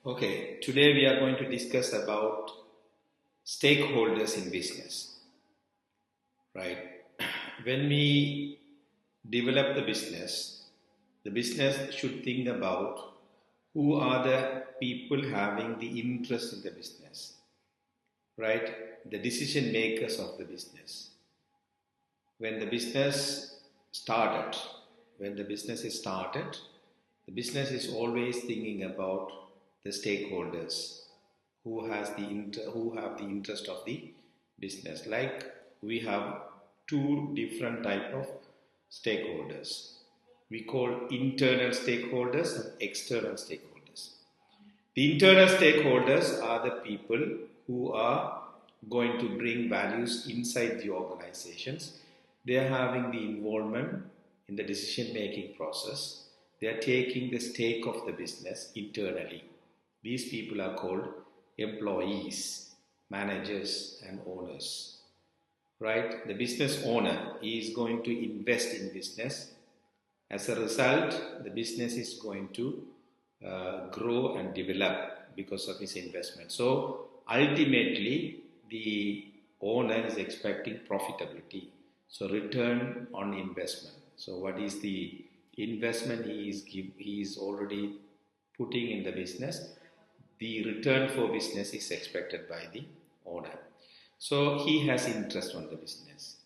Okay, today we are going to discuss about stakeholders in business, right? When we develop the business should think about who are the people having the interest in the business, right? The decision makers of the business. When the business started, when the business is started, the business is always thinking about the stakeholders who have the interest of the business. Like we have two different type of stakeholders. We call internal stakeholders and external stakeholders. The internal stakeholders are the people who are going to bring values inside the organizations. They are having the involvement in the decision-making process. They are taking the stake of the business internally. These people are called employees, managers, and owners. Right? The business owner is going to invest in business. As a result, the business is going to grow and develop because of his investment. So ultimately, the owner is expecting profitability. So return on investment. So what is the investment he is already putting in the business? The return for business is expected by the owner. So he has interest on the business.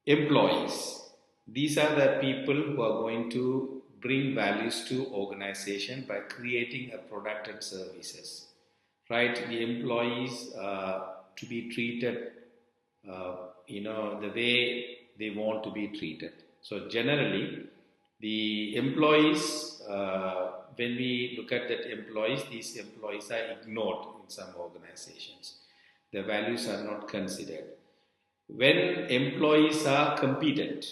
Employees. These are the people who are going to bring values to organization by creating a product and services. Right? The employees to be treated the way they want to be treated. So generally, the employees, when we look at that employees, these employees are ignored in some organizations. The values are not considered. When employees are competent,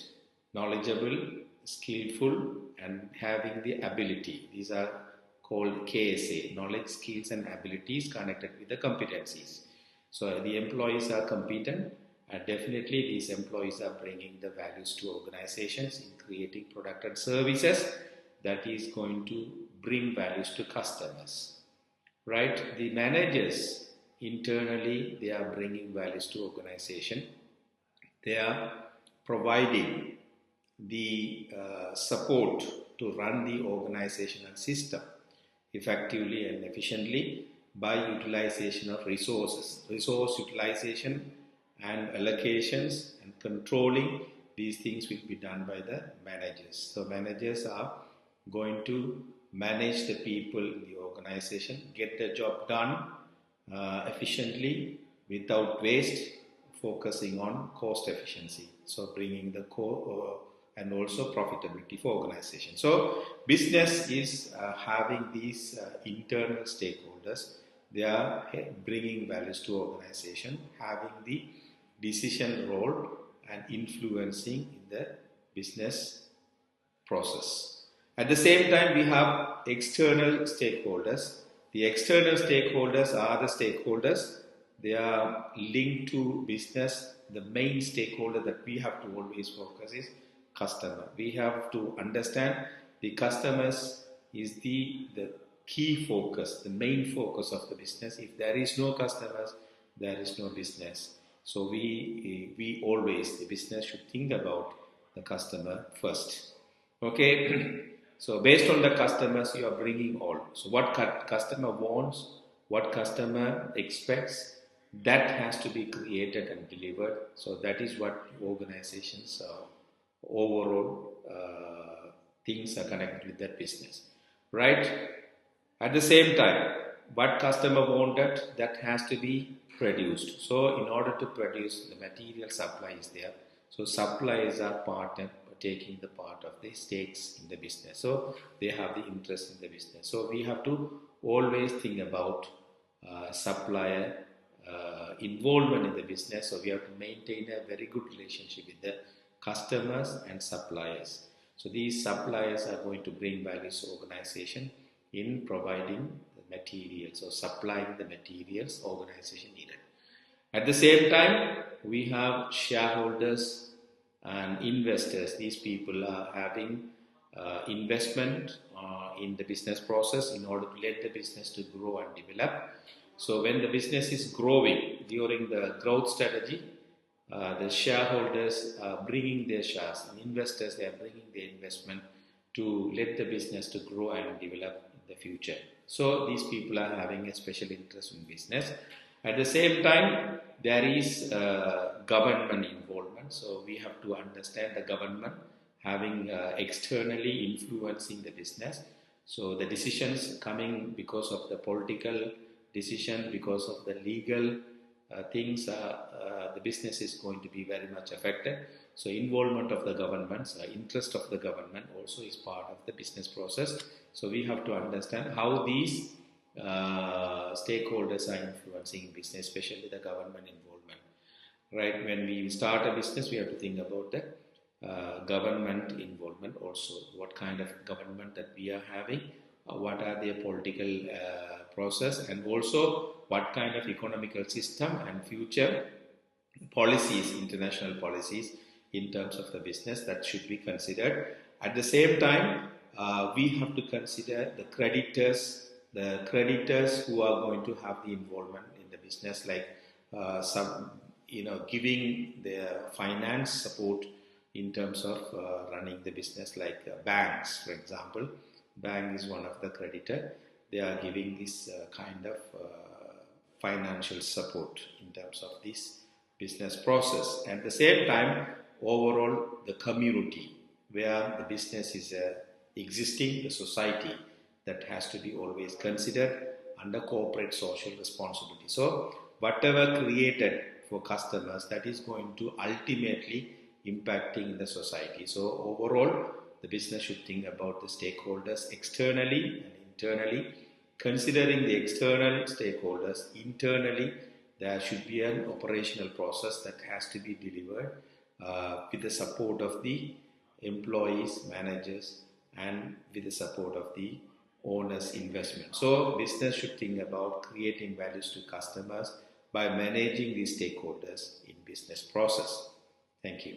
knowledgeable, skillful, and having the ability, these are called KSA, knowledge, skills, and abilities connected with the competencies. So the employees are competent, and definitely these employees are bringing the values to organizations in creating product and services that is going to bring values to customers. Right? The managers internally, they are bringing values to organization. They are providing the support to run the organizational system effectively and efficiently by utilization of resources. Resource utilization and allocations and controlling these things will be done by the managers. So managers are going to manage the people in the organization, get the job done efficiently without waste, focusing on cost efficiency. So bringing the and also profitability for organization. So business is having these internal stakeholders. They are bringing values to organization, having the decision role and influencing in the business process. At the same time, we have external stakeholders. The external stakeholders are the stakeholders. They are linked to business. The main stakeholder that we have to always focus is customer. We have to understand the customers is the key focus, the main focus of the business. If there is no customers, there is no business. So we always, the business should think about the customer first. Okay, so based on the customers, you are bringing all. So what customer wants, what customer expects, that has to be created and delivered. So that is what organizations overall things are connected with that business, right? At the same time, what customer wanted, that has to be produced. So in order to produce, the material supply is there. So suppliers are partner taking the part of the stakes in the business. So they have the interest in the business. So we have to always think about supplier involvement in the business. So we have to maintain a very good relationship with the customers and suppliers. So these suppliers are going to bring values to organization in providing the materials or supplying the materials organization needed. At the same time, we have shareholders and investors. These people are having investment in the business process in order to let the business to grow and develop. So when the business is growing, during the growth strategy, the shareholders are bringing their shares, and investors, they are bringing their investment to let the business to grow and develop in the future. So these people are having a special interest in business. At the same time, there is government involvement. So we have to understand the government having externally influencing the business. So the decisions coming because of the political decision, because of the legal things, the business is going to be very much affected. So involvement of the governments, interest of the government also is part of the business process. So we have to understand how these stakeholders are influencing business, especially the government involvement. Right? When we start a business, we have to think about the government involvement also. What kind of government that we are having, what are their political process, and also what kind of economical system and future policies, international policies in terms of the business that should be considered. At the same time, we have to consider the creditors who are going to have the involvement in the business, like giving their finance support in terms of running the business, like banks, for example. Bank is one of the creditor. They are giving this kind of financial support in terms of this business process. At the same time, overall, the community where the business is existing, the society, that has to be always considered under corporate social responsibility. So whatever created for customers, that is going to ultimately impacting the society. So overall, the business should think about the stakeholders externally and internally. Considering the external stakeholders, internally, there should be an operational process that has to be delivered with the support of the employees, managers, and with the support of the owners' investment. So business should think about creating values to customers by managing these stakeholders in business process. Thank you.